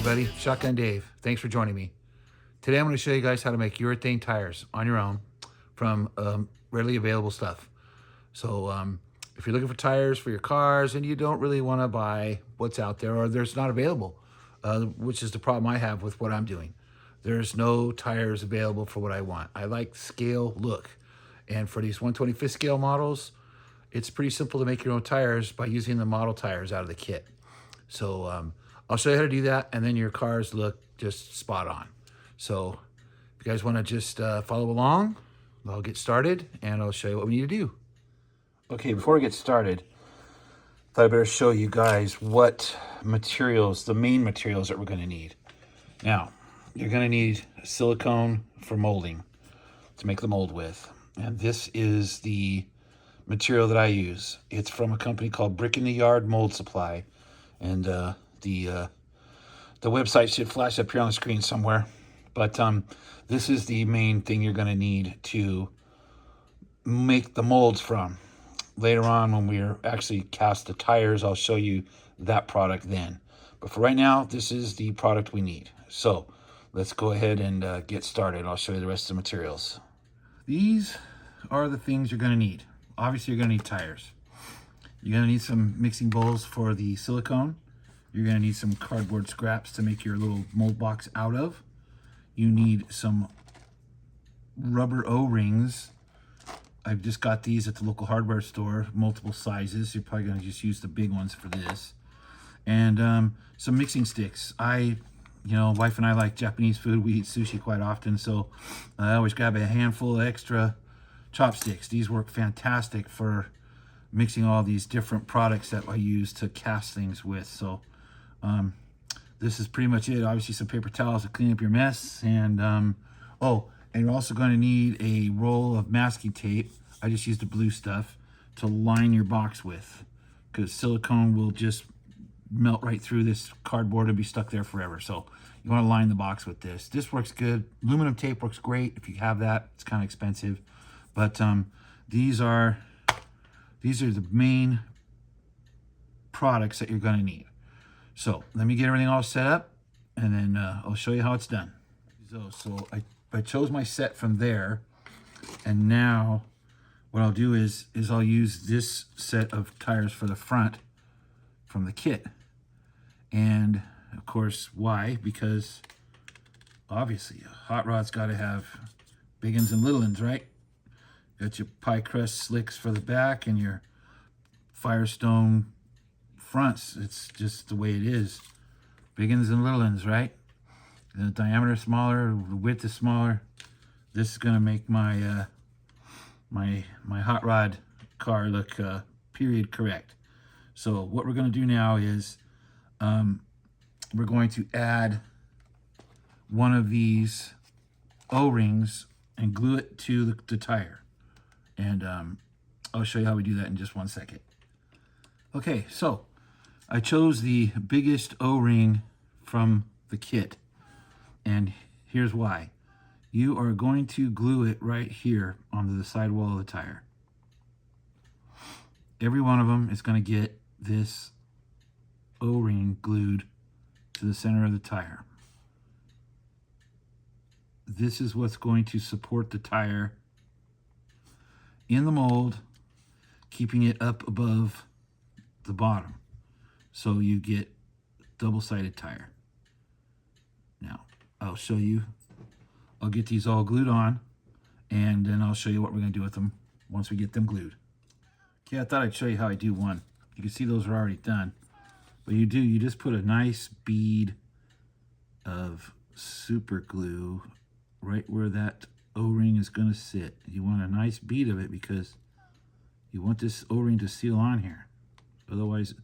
everybody, Shotgun Dave. Thanks for joining me. Today I'm going to show you guys how to make urethane tires on your own from readily available stuff. So if you're looking for tires for your cars and you don't really want to buy what's out there or there's not available, which is the problem I have with what I'm doing. There's no tires available for what I want. I like scale look. And for these 125th scale models, it's pretty simple to make your own tires by using the model tires out of the kit. So I'll show you how to do that, and then your cars look just spot on. So if you guys want to just follow along, I'll get started, and I'll show you what we need to do. Okay, before we get started, I thought I better show you guys what materials, the main materials that we're going to need. Now, you're going to need silicone for molding to make the mold with. And this is the material that I use. It's from a company called Brick in the Yard Mold Supply. And the website should flash up here on the screen somewhere. But this is the main thing you're going to need to make the molds from. Later on, when we actually cast the tires, I'll show you that product then. But for right now, this is the product we need. So let's go ahead and get started. I'll show you the rest of the materials. These are the things you're going to need. Obviously, you're going to need tires. You're going to need some mixing bowls for the silicone. You're going to need some cardboard scraps to make your little mold box out of. You need some rubber O-rings. I've just got these at the local hardware store, multiple sizes. You're probably going to just use the big ones for this. And some mixing sticks. Wife and I like Japanese food. We eat sushi quite often, so I always grab a handful of extra chopsticks. These work fantastic for mixing all these different products that I use to cast things with. So this is pretty much it. Obviously some paper towels to clean up your mess. And and you're also going to need a roll of masking tape. I just used the blue stuff to line your box with, because silicone will just melt right through this cardboard and be stuck there forever. So you want to line the box with this. This works good. Aluminum tape works great if you have that. It's kind of expensive, but these are the main products that you're going to need. So let me get everything all set up, and then I'll show you how it's done. So I chose my set from there, and now what I'll do is I'll use this set of tires for the front from the kit. And of course, why? Because obviously a hot rod's got to have big uns and little uns, right? Got your pie crust slicks for the back and your Firestone fronts. It's just the way it is. Big uns and little uns, right? The diameter is smaller, the width is smaller. This is gonna make my my hot rod car look period correct. So what we're gonna do now is we're going to add one of these O-rings and glue it to the tire. And I'll show you how we do that in just 1 second. Okay, so I chose the biggest O-ring from the kit, and here's why. You are going to glue it right here onto the sidewall of the tire. Every one of them is going to get this O-ring glued to the center of the tire. This is what's going to support the tire in the mold, keeping it up above the bottom, so you get double-sided tire. Now I'll show you. I'll get these all glued on, and then I'll show you what we're going to do with them once we get them glued. Okay, I thought I'd show you how I do one. You can see those are already done. What you do, you just put a nice bead of super glue right where that O-ring is going to sit. You want a nice bead of it because you want this O-ring to seal on here. Otherwise,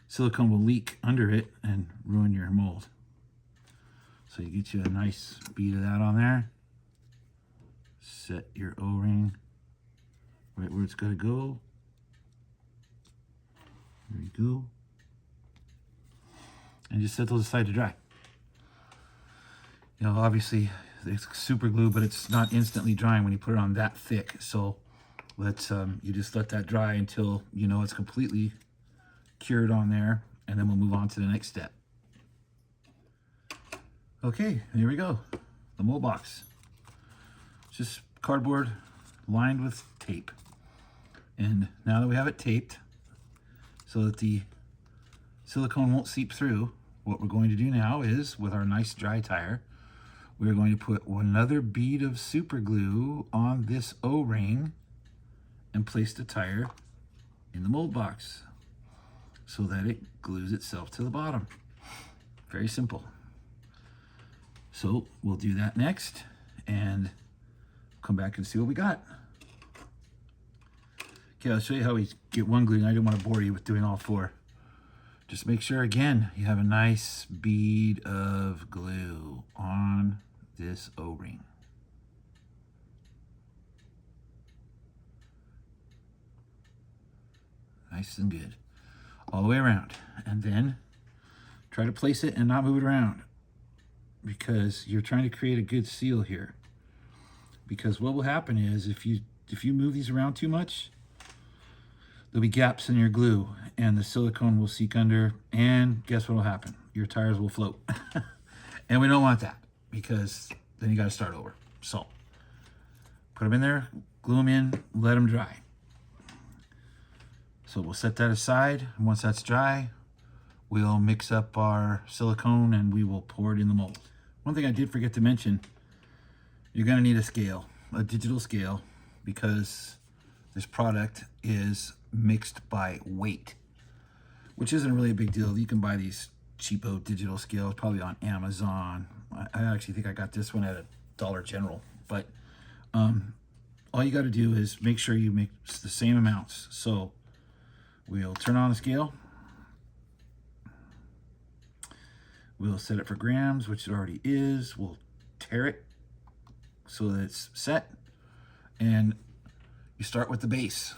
silicone will leak under it and ruin your mold. So you get you a nice bead of that on there. Set your O-ring right where it's got to go. There you go. And just set those aside to dry. You know, obviously it's super glue, but it's not instantly drying when you put it on that thick. So let's you just let that dry until you know it's completely cured on there, and then we'll move on to the next step. Okay, here we go. The mold box. It's just cardboard lined with tape. And now that we have it taped so that the silicone won't seep through, what we're going to do now is, with our nice dry tire, we're going to put another bead of super glue on this O-ring and place the tire in the mold box so that it glues itself to the bottom. Very simple. So we'll do that next and come back and see what we got. Okay, I'll show you how we get one glue. I don't want to bore you with doing all four. Just make sure, again, you have a nice bead of glue on this O-ring. Nice and good. All the way around. And then try to place it and not move it around, because you're trying to create a good seal here. Because what will happen is if you move these around too much, there'll be gaps in your glue and the silicone will seep under, and guess what will happen? Your tires will float. And we don't want that, because then you got to start over. So put them in there, glue them in, let them dry. So we'll set that aside, and once that's dry, we'll mix up our silicone and we will pour it in the mold. One thing I did forget to mention, you're going to need a scale, a digital scale, because this product is mixed by weight, which isn't really a big deal. You can buy these cheapo digital scales probably on Amazon. I actually think I got this one at a Dollar General, but all you got to do is make sure you mix the same amounts. So we'll turn on the scale. We'll set it for grams, which it already is. We'll tare it so that it's set. And you start with the base.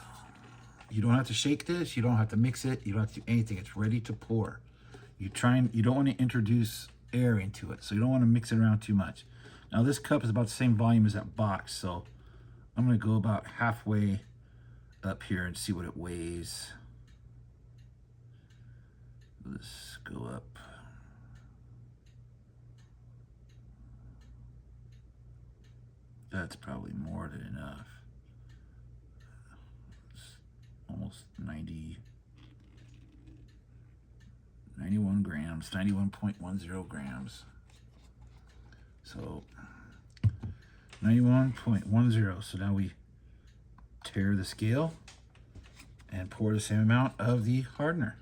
You don't have to shake this. You don't have to mix it. You don't have to do anything. It's ready to pour. You don't want to introduce air into it, so you don't want to mix it around too much. Now this cup is about the same volume as that box, so I'm going to go about halfway up here and see what it weighs. Let's go up. That's probably more than enough. It's almost 91 grams, 91.10 grams. So 91.10. So now we tare the scale and pour the same amount of the hardener.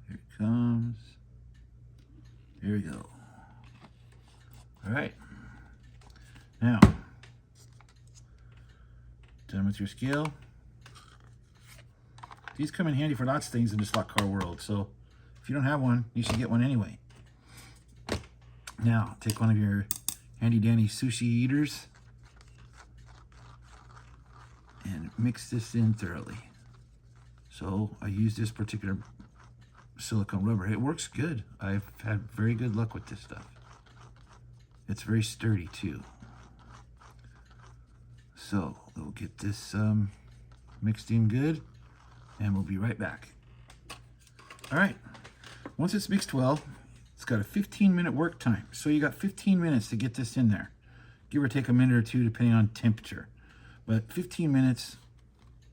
Here it comes. Here we go. All right. Now, done with your scale. These come in handy for lots of things in the slot car world. So if you don't have one, you should get one anyway. Now, take one of your handy dandy sushi eaters and mix this in thoroughly. So I use this particular silicone rubber. It works good. I've had very good luck with this stuff. It's very sturdy too. So we'll get this mixed in good, and we'll be right back. All right, once it's mixed well, it's got a 15-minute work time. So you got 15 minutes to get this in there. Give or take a minute or two depending on temperature. But 15 minutes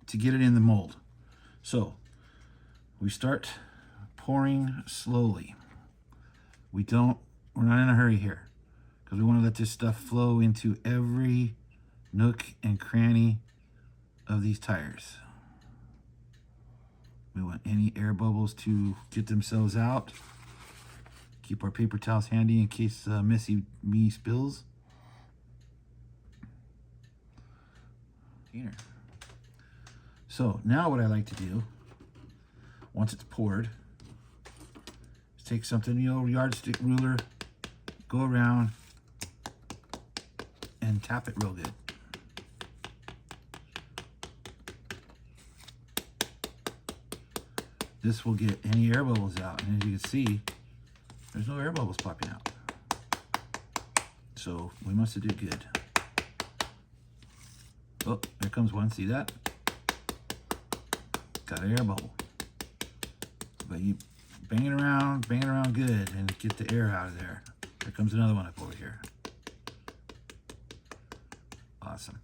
to get it in the mold. So we start pouring slowly. We're not in a hurry here, because we want to let this stuff flow into every nook and cranny of these tires. We want any air bubbles to get themselves out. Keep our paper towels handy in case messy me spills. So now what I like to do, once it's poured, is take something, yardstick, ruler, go around and tap it real good. This will get any air bubbles out, and as you can see, there's no air bubbles popping out. So we must have did good. Oh, there comes one. See that? Got an air bubble. But you bang it around good and get the air out of there. There comes another one up over here. Awesome.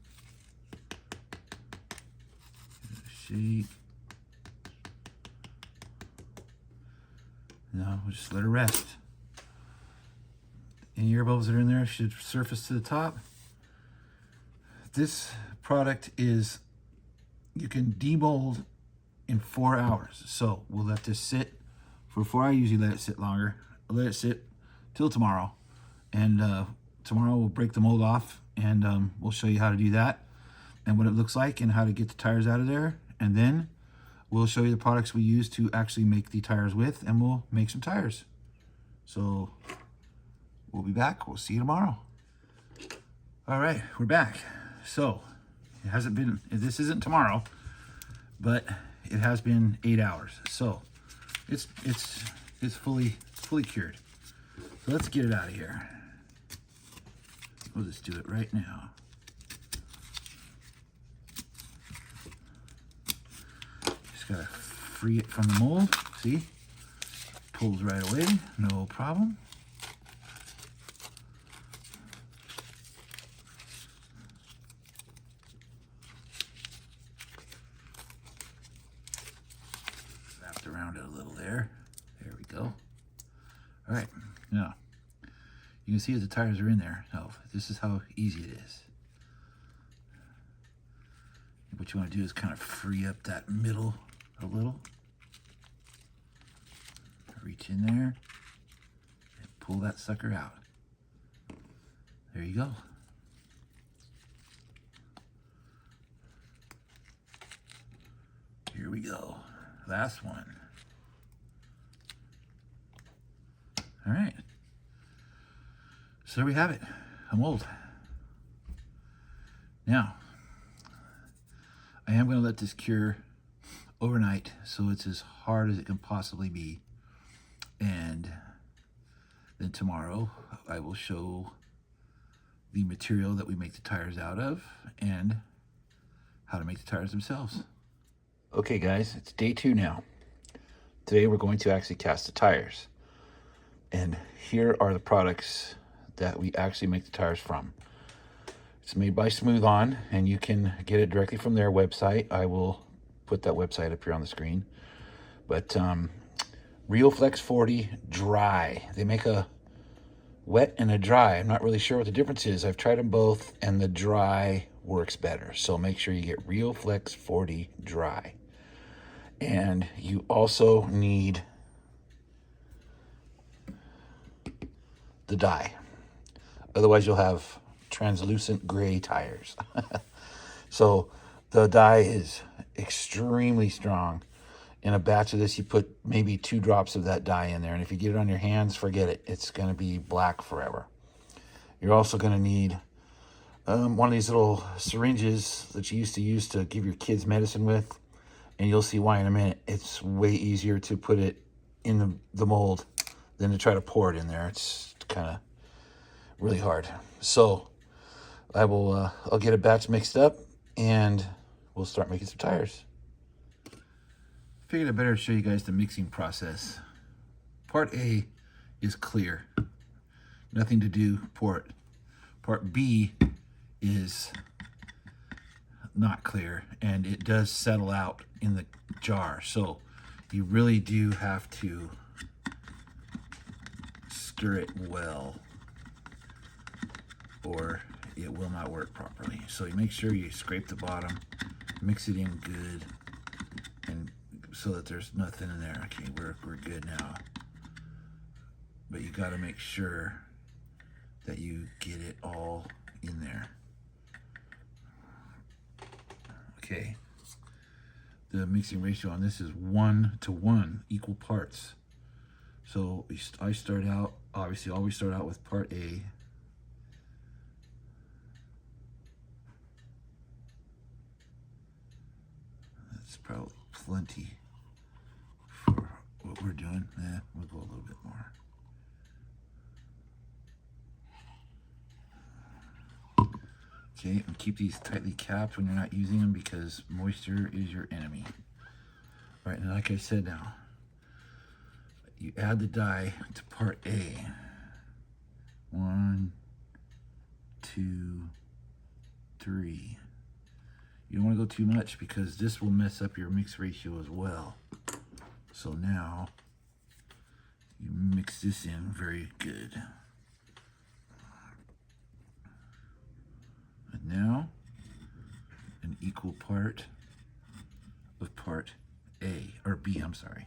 Shake. No, we'll just let her rest. Any air bubbles that are in there should surface to the top. This product is, you can demold in 4 hours. So we'll let this sit for 4 hours. I usually let it sit longer. I'll let it sit till tomorrow. And tomorrow we'll break the mold off and we'll show you how to do that and what it looks like and how to get the tires out of there. And then we'll show you the products we use to actually make the tires with, and we'll make some tires. So we'll be back. We'll see you tomorrow. All right, we're back. So it hasn't been, this isn't tomorrow, but it has been 8 hours. So it's fully cured. So let's get it out of here. We'll just do it right now. Just gotta free it from the mold. See? Pulls right away, no problem. Wrapped around it a little there. There we go. All right, now you can see that the tires are in there. So this is how easy it is. What you want to do is kind of free up that middle a little. Reach in there and pull that sucker out. There you go. Here we go. Last one. All right. So there we have it, a mold. Now, I am going to let this cure overnight so it's as hard as it can possibly be. And then tomorrow I will show the material that we make the tires out of and how to make the tires themselves. Okay guys, it's day 2 now. Today we're going to actually cast the tires. And here are the products that we actually make the tires from. It's made by Smooth On, and you can get it directly from their website. I will put that website up here on the screen. But Real Flex 40 dry. They make a wet and a dry. I'm not really sure what the difference is. I've tried them both, and the dry works better. So make sure you get Real Flex 40 dry. And you also need the dye. Otherwise you'll have translucent gray tires. So the dye is extremely strong. In a batch of this, you put maybe 2 drops of that dye in there, and if you get it on your hands, forget it. It's going to be black forever. You're also going to need one of these little syringes that you used to use to give your kids medicine with, and you'll see why in a minute. It's way easier to put it in the mold than to try to pour it in there. It's kind of really hard. So I'll get a batch mixed up and we'll start making some tires. Figured I better show you guys the mixing process. Part A is clear. Nothing to do, pour it. Part B is not clear, and it does settle out in the jar. So you really do have to stir it well, or it will not work properly. So you make sure you scrape the bottom, mix it in good, and so that there's nothing in there. Okay, we're good now. But you got to make sure that you get it all in there. Okay. The mixing ratio on this is 1:1, equal parts. So I start out, obviously always start out with part A. That's probably plenty for what we're doing. We'll go a little bit more. Okay, and keep these tightly capped when you're not using them because moisture is your enemy. All right, and like I said now, you add the dye to part A. 1, 2, 3. You don't want to go too much because this will mess up your mix ratio as well. So now you mix this in very good. And now an equal part of part A, or B, I'm sorry.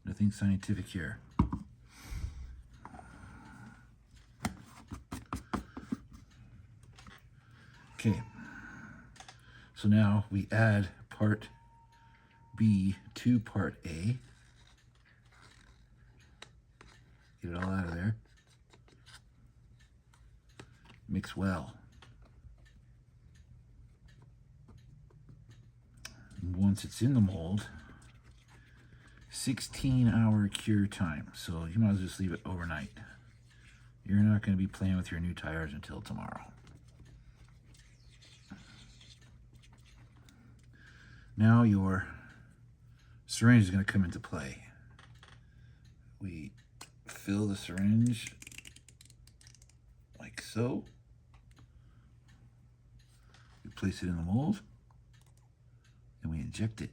Nothing scientific here. Okay, so now we add part B to part A. Get it all out of there. Mix well. And once it's in the mold, 16-hour cure time. So you might as well just leave it overnight. You're not going to be playing with your new tires until tomorrow. Now your syringe is going to come into play. We fill the syringe like so. We place it in the mold and we inject it.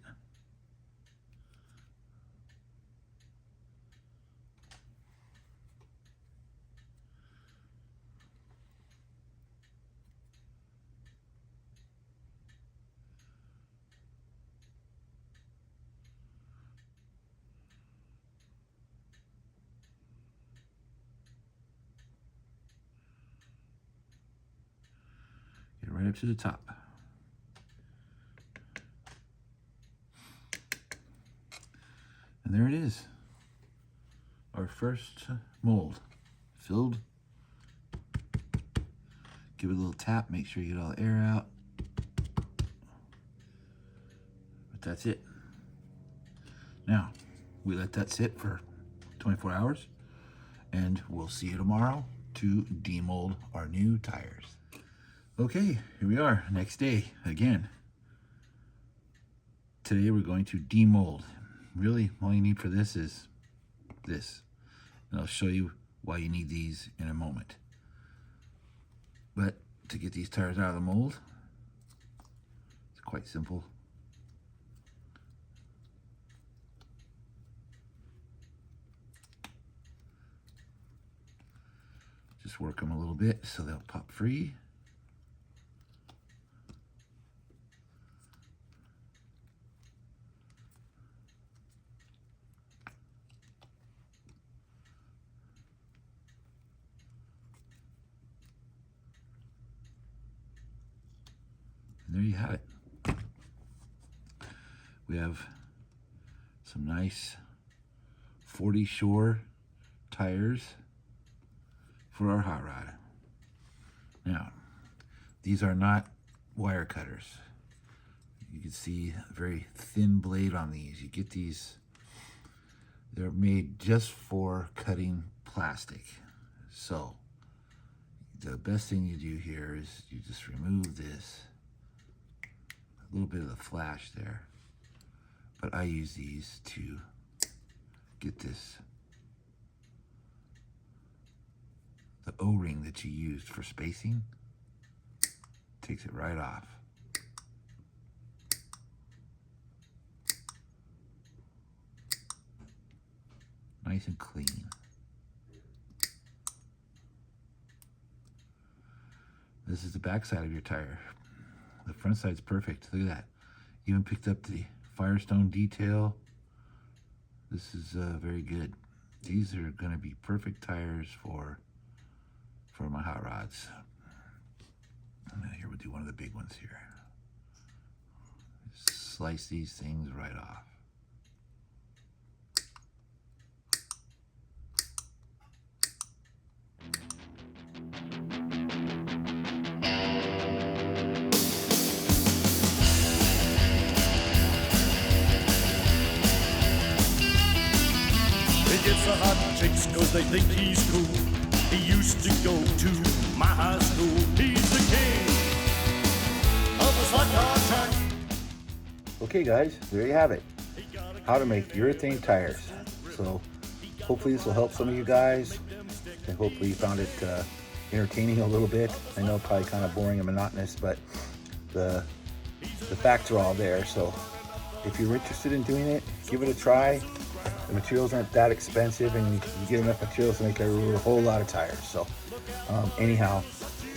Get right up to the top. And there it is. Our first mold filled. Give it a little tap, make sure you get all the air out. But that's it. Now, we let that sit for 24 hours and we'll see you tomorrow to demold our new tires. Okay, here we are, next day again. Today we're going to demold. Really, all you need for this is this. And I'll show you why you need these in a moment. But to get these tires out of the mold, it's quite simple. Just work them a little bit so they'll pop free. And there you have it. We have some nice 40 Shore tires for our hot rod. Now, these are not wire cutters. You can see a very thin blade on these. You get these, they're made just for cutting plastic. So, the best thing you do here is you just remove this, a little bit of the flash there. But I use these to get this, the O-ring that you used for spacing, takes it right off. Nice and clean. This is the back side of your tire. The front side's perfect. Look at that. Even picked up the Firestone detail. This is very good. These are going to be perfect tires for my hot rods. And here we'll do one of the big ones here. Slice these things right off. the hot chicks cause they think he's cool. He used to go to my high school. He's the king of the slot car track. Okay guys, there you have it. How to make urethane tires. So hopefully this will help some of you guys, and hopefully you found it entertaining a little bit. I know probably kind of boring and monotonous, but the facts are all there. So if you're interested in doing it, give it a try. The materials aren't that expensive, and you get enough materials to make a whole lot of tires. So anyhow,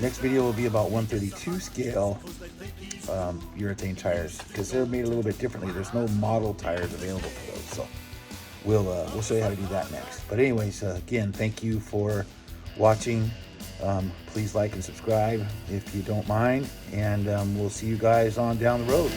next video will be about 132 scale urethane tires, because they're made a little bit differently. There's no model tires available for those, so we'll show you how to do that next. But anyways, again, thank you for watching. Please like and subscribe if you don't mind, and we'll see you guys on down the road.